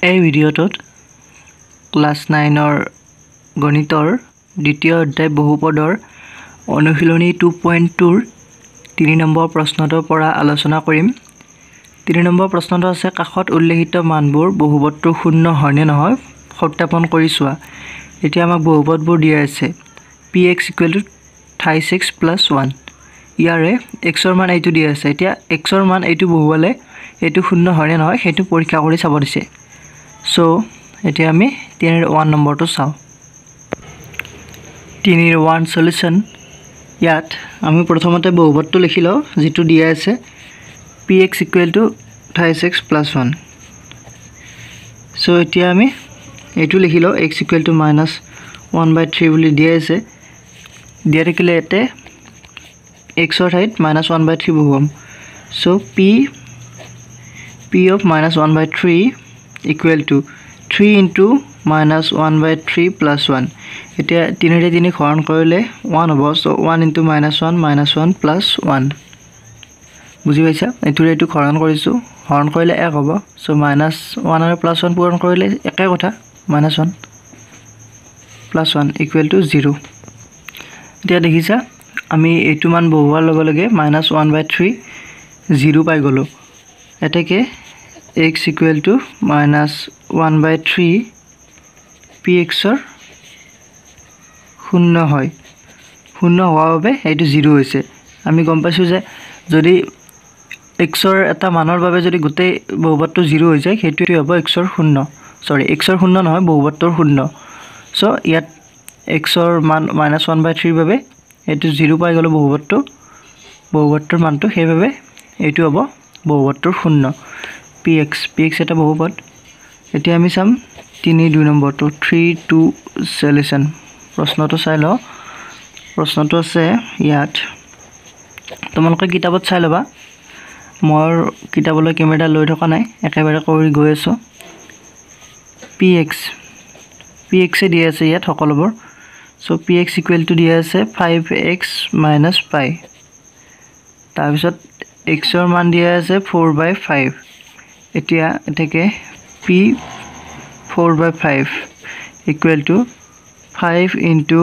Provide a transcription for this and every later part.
এই ভিডিঅ'টোত ক্লাছ 9ৰ গণিতৰ দ্বিতীয় অধ্যায় বহুপদৰ অনুশীলনী 2.2ৰ 3 নম্বৰ প্ৰশ্নটোৰ পৰা আলোচনা কৰিম। 3 নম্বৰ প্ৰশ্নটো আছে কাষত উল্লেখিত মানবোৰ বহুপদটোৰ শূন্য হয় নে নহয় সত্যাপন কৰি চোৱা। এতিয়া আমাক বহুপদবোৰ দিয়া আছে px = 36 + 1। ইয়াৰে xৰ মান এইটো দিয়া আছে। এতিয়া xৰ মান এইটো বহুৱালে এইটো শূন্য হয় নে নহয় সেইটো পৰীক্ষা কৰি চাব দিছে। So, এতিয়া আমি 3-1 নম্বৰটো চাওঁ। 3-1 সলিউশন। ইয়াত আমি প্ৰথমতে বহুপদটো লিখি লওঁ যেটো দিয়া আছে px = 36 + 1। So, এতিয়া আমি এইটো লিখি লওঁ x = -1/3 বুলি দিয়া আছে। দিয়া থাকিলে এতে xৰ ঠাইত -1/3 বহুৱাম। So, p of -1/3 = 3 × -1/3 + 1। এতিয়া 3 3 হৰণ কৰিলে 1 হ'ব। So 1 × -1 -1 + 1। বুজি পাইছা? এইটোৰে এইটো হৰণ কৰিছো। হৰণ কৰিলে 1 হ'ব। So -1 আৰু +1 পূৰণ কৰিলে একে কথা -1 + 1 = 0। এতিয়া দেখিছা আমি এইটো মান বহুৱাৰ লগে লগে -1/3 0 পাই গলো। এতেকে x = -1/3 px ৰ শূন্য হয়। শূন্য হোৱাৰ বাবে এইটো 0 হৈছে। আমি গম পাইছো যে যদি x ৰ এটা মানৰ বাবে যদি গোটেই বহুপদটো 0 হৈ যায় সেইটোৱে হ'ব x ৰ শূন্য। x ৰ শূন্য নহয় বহুপদটোৰ শূন্য। সো ইয়াত x ৰ মান -1/3 বাবে এইটো 0 পাই গলো বহুপদটোৰ মানটো সেইভাবে এইটো হ'ব বহুপদটোৰ শূন্য। px এটা বহুপদ। এতিয়া আমি চাম 3-2 নম্বৰটো 3-2 সলিউশন। প্ৰশ্নটো চাই লও। প্ৰশ্নটো আছে ইয়াত তোমালোকে কিতাপত চাই লবা। মোৰ কিতাপলৈ কেমেৰা লৈ থকা নাই, একেবাৰে কৰি গৈ আছো। px এ দিয়া আছে ইয়াত সকলোবোৰ। সো px = দিয়া আছে 5x - π। তাৰ পিছত x ৰ মান দিয়া আছে 4/5। এতিয়া এতেকে p 4/5 = 5 ×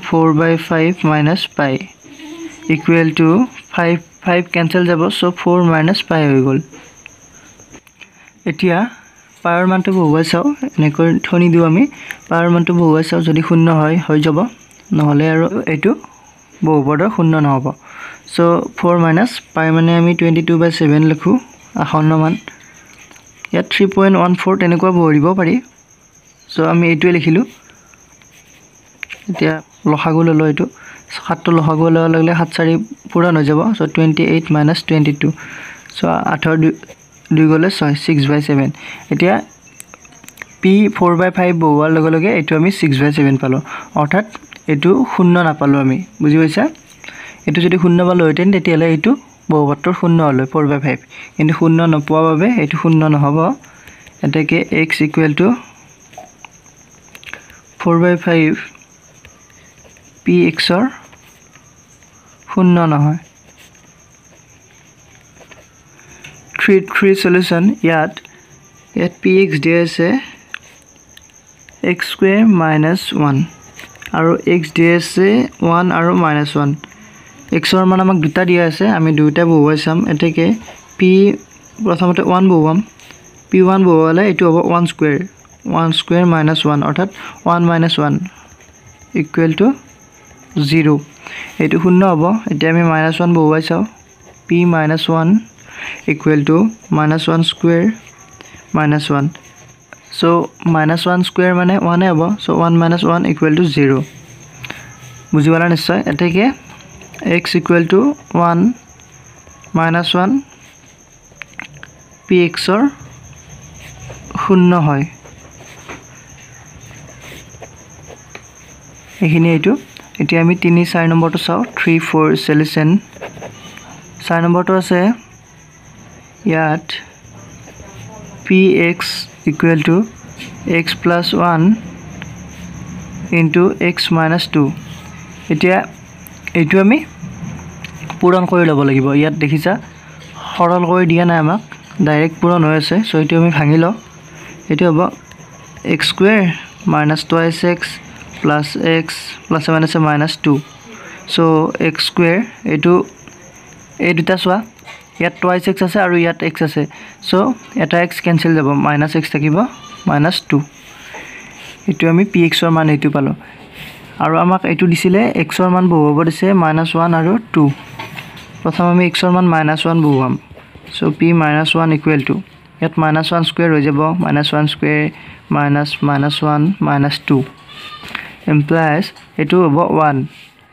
4/5 - π = 5 কেনসেল যাব। সো 4 - π হৈ গল। এতিয়া পাৱাৰ মানটো বহুৱাই চাও। এনেকৈ থনি দিও আমি পাৱাৰ মানটো বহুৱাই চাও। যদি শূন্য হয় হৈ যাব, নহলে আৰু এইটো বহুপদৰ শূন্য নহব। সো 4 - π মানে আমি 22/7 লিখো আসন্ন মান। ইয়াত 3.14 তেনেকুৱা ভৰিব পাৰি। সো আমি এইটোৱে লিখিলো। এতিয়া লসাগু ললো। এইটো 7টো লসাগু লৱাৰ লগে 7 4 পূৰণ হৈ যাব। সো 28 - 22। সো 8 ৰ 2 গলে 6 6/7। এতিয়া p 4/5 বহুৱাৰ লগে লগে এইটো আমি 6/7 পালো। অৰ্থাৎ এইটো শূন্য নাপালো আমি। বুজি পাইছা? এইটো যদি শূন্য পালো হেতেন তেতিয়ালে এইটো বহুপদটোৰ শূন্য হল 4/5। কিন্তু শূন্য নপোৱা বাবে এইটো শূন্য নহব। এতেকে x = 4/5 px ৰ শূন্য নহয়। 3-3 সলিউশন। ইয়াত px দিয়া আছে x² - 1 আৰু x দিয়া আছে 1 আৰু -1। x ৰ মান আমাক দুটা দিয়া আছে। আমি দুটা বহুৱাই চাম। এতেকে p প্ৰথমতে 1 বহুৱাম। p1 বহুৱালে এইটো হ'ব 1² - 1 অৰ্থাৎ 1 - 1 = 0। এইটো শূন্য হ'ব। এতিয়া আমি -1 বহুৱাই চাও। p - 1 = -1² - 1। সো -1² মানে 1 হ'ব। সো 1 - 1 = 0। বুজি পালা নিশ্চয়? এতেকে x = 1 - 1 px ৰ শূন্য হয়। এইখিনি এইটো। এতিয়া আমি 3-4 নম্বৰটো চাও। 3-4 সলিউশন। 4 নম্বৰটো আছে ইয়াত px = x + 1 × x - 2। এতিয়া এইটো আমি পূৰণ কৰি ল'ব লাগিব। ইয়াত দেখিছা সৰল কৰি দিয়া নাই আমাক, ডাইৰেক্ট পূৰণ হৈ আছে। সো এইটো আমি ভাঙি লওঁ। এইটো হ'ব x square minus twice x plus x plus minus minus 2 so x square এইটো এই দুটা সোয়া ইয়াত twice x আছে আৰু ইয়াত x আছে so এটা x cancel যাব minus x থাকিব minus 2 এইটো আমি px ৰ মান এইটো পালো আৰু আমাক এইটো দিছিলে x ৰ মান বহুৱাব দিছে -1 আৰু 2 প্ৰথম আমি x ৰ মান -1 বহুৱাম so p -1 equal to ইয়াত -1 স্কয়াৰ হৈ যাব -1 স্কয়াৰ -1 -2 implies এইটো হ'ব 1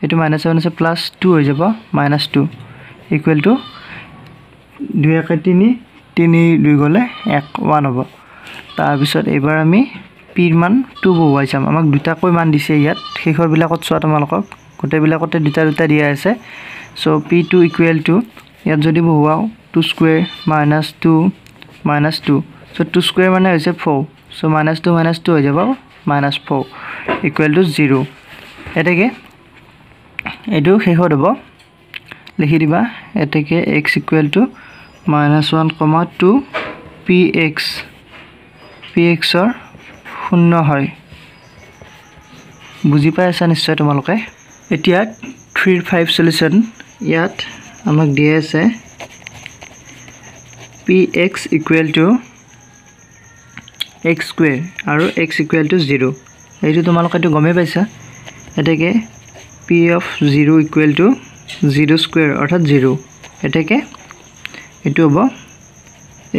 এইটো -1 আছে +2 হৈ যাব -2 equal to 2 1 3 3 2 গলে 1 হ'ব তাৰ পিছত এবাৰ আমি p ৰ মান 2 বহুৱাই চাম আমাক দুটা কৈ মান দিছে ইয়াত শেষৰ বিলাকত চোৱা তোমালোকক গোটে বিলাকতে দুটা দুটা দিয়া আছে so p2 equal to ইয়াত যদি বহুৱাও 2 স্কয়াৰ -2 so 2 স্কয়াৰ মানে হৈছে 4 so -2 হৈ যাব -4 equal to 0 এটাকে এটো শেষত হ'ব লিখি দিবা এটাকে x equal to -1, 2 px ৰ 0 হয় বুজি পাই আছা নিশ্চয় তোমালোকে এতিয়া 3 5 সলিউশন ইয়াত আমাক দিয়া আছে px equal to x square আৰু x equal to 0 এইটো তোমালোকে তো গমে পাইছা এটাকে p of 0 equal to 0 square অৰ্থাৎ 0 এটাকে এটো হ'ব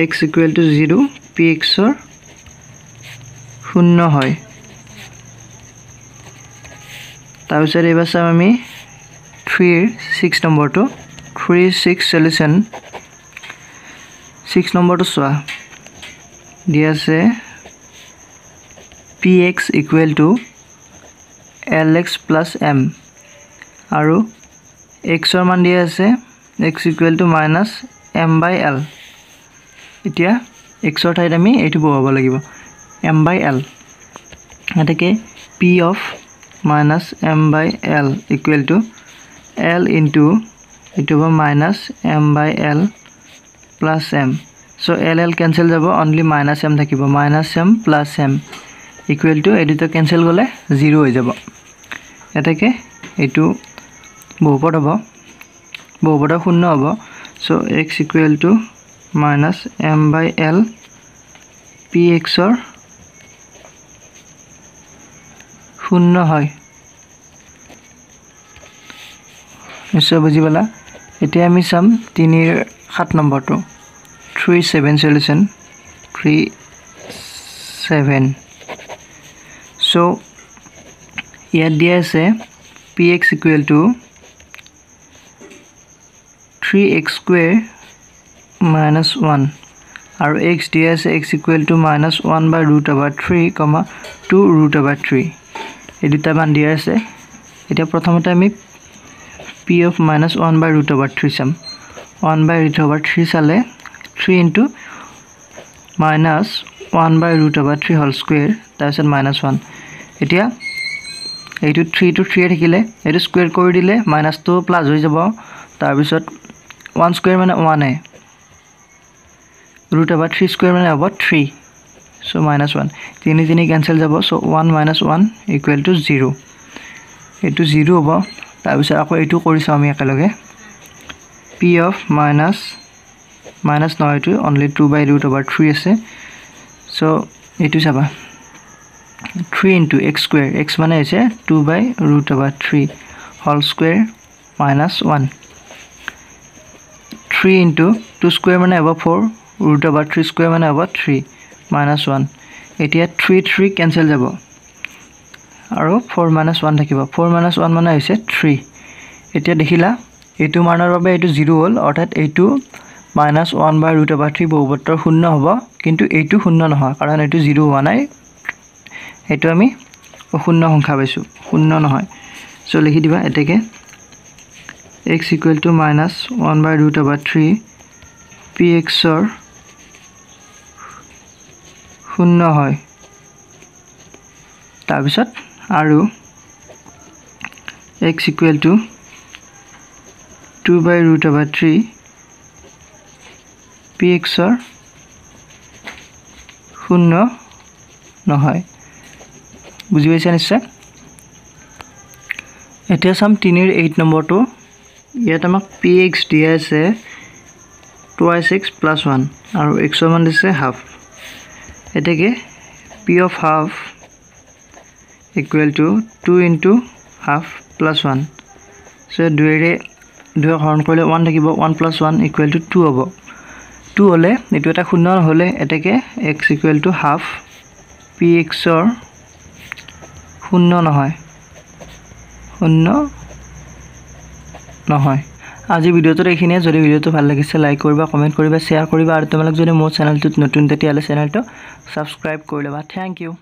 x equal to 0 px ৰ 0 হয় তাৰপিছত এবাৰ চাম আমি 3 6 নম্বৰটো 3 6 সলিউশন 6 নম্বৰটো চোৱা দিয়া আছে px equal to lx plus m আৰু x ৰ মান দিয়া আছে x equal to minus m by l এতিয়া x ৰ ঠাইত আমি এইটো বহাব লাগিব m by l এটাকে p of minus m by l equal to l into itu minus m by l plus m so l cancel jabo only minus m thakibo minus m plus m equal to edito cancel gole 0 hoy jabo etake etu বহুপদ hobo বহুপদ 0 hobo so x equal to minus m by l px or 0 hoy নিশ্চয় বুজি পালা এতিয়া আমি সাম 3 7 নম্বৰটো 3 7 solution 3 7 so ইয়াত দিয়া আছে px equal to 3x square minus 1 আৰু x দিয়া আছে x equal to minus 1 by root over 3 2 root over 3 এই দুটা মান দিয়া আছে এটা প্ৰথমতে আমি p of minus 1 by root over 3 sum 1 by root over 3 sale 3 into minus 1 by root over 3 whole square that is minus 1 etia এইটো 3 to 3 থাকিলে এইটো স্কয়ার কৰি দিলে minus 2 plus হৈ যাব তাৰ পিছত 1 square মানে 1 এ root over 3 square মানে হ'ব 3 so minus 1 3 3 cancel যাব so 1 minus 1 equal to 0 এইটো 0 হ'ব তাৰ পিছত আকৌ এইটো কৰিছো আমি একেলগে p of minus নহয় এইটো only 2 by root over 3 আছে so এইটো চাবা 3 into x square x মানে আছে 2 by root over 3 whole square minus 1 3 into 2 square মানে হ'ব 4 root over 3 square মানে হ'ব 3 minus 1 এতিয়া 3 3 cancel যাব আৰু 4 minus 1 থাকিব 4 minus 1 মানে হৈছে 3 এতিয়া দেখিলা এইটো মানৰ বাবে এইটো 0 হ'ল অৰ্থাৎ এইটো minus 1 by root over 3 বহুপদৰ 0 হ'ব কিন্তু এইটো 0 নহয় কাৰণ এইটো 0 হোৱা নাই এইটো আমি 0 সংখ্যা পাইছো 0 নহয় সো লিখি দিবা এটাকে x equal to minus 1 by root over 3 px or 0 হয় তাৰ পিছত আৰু x equal to 2 by root over 3 px or শূন্য নহয় বুজি পাইছা নিশ্চয় এতিয়া চাম 3 ৰ 8 নম্বৰটো ইয়াত আমাক px দিয়া আছে 2x plus 1 আৰু x ৰ মান দিছে হাফ এটাকে p of half equal to 2 into half plus 1 so 2 ৰে 2 হৰণ কৰিলে 1 থাকিব 1 plus 1 equal to 2 হ'ব 2 হলে এটো এটা শূন্য হলে এটাকে x equal to half px ৰ শূন্য নহয় শূন্য নহয় আজি ভিডিওটো এইখিনিয়ে যদি ভিডিওটো ভাল লাগিছে লাইক কৰিবা কমেন্ট কৰিবা শেয়াৰ কৰিবা আৰু তোমালোক যদি মোৰ চেনেলটোত নতুন তেতিয়ালে চেনেলটো সাবস্ক্ৰাইব কৰি লবা থ্যাংক ইউ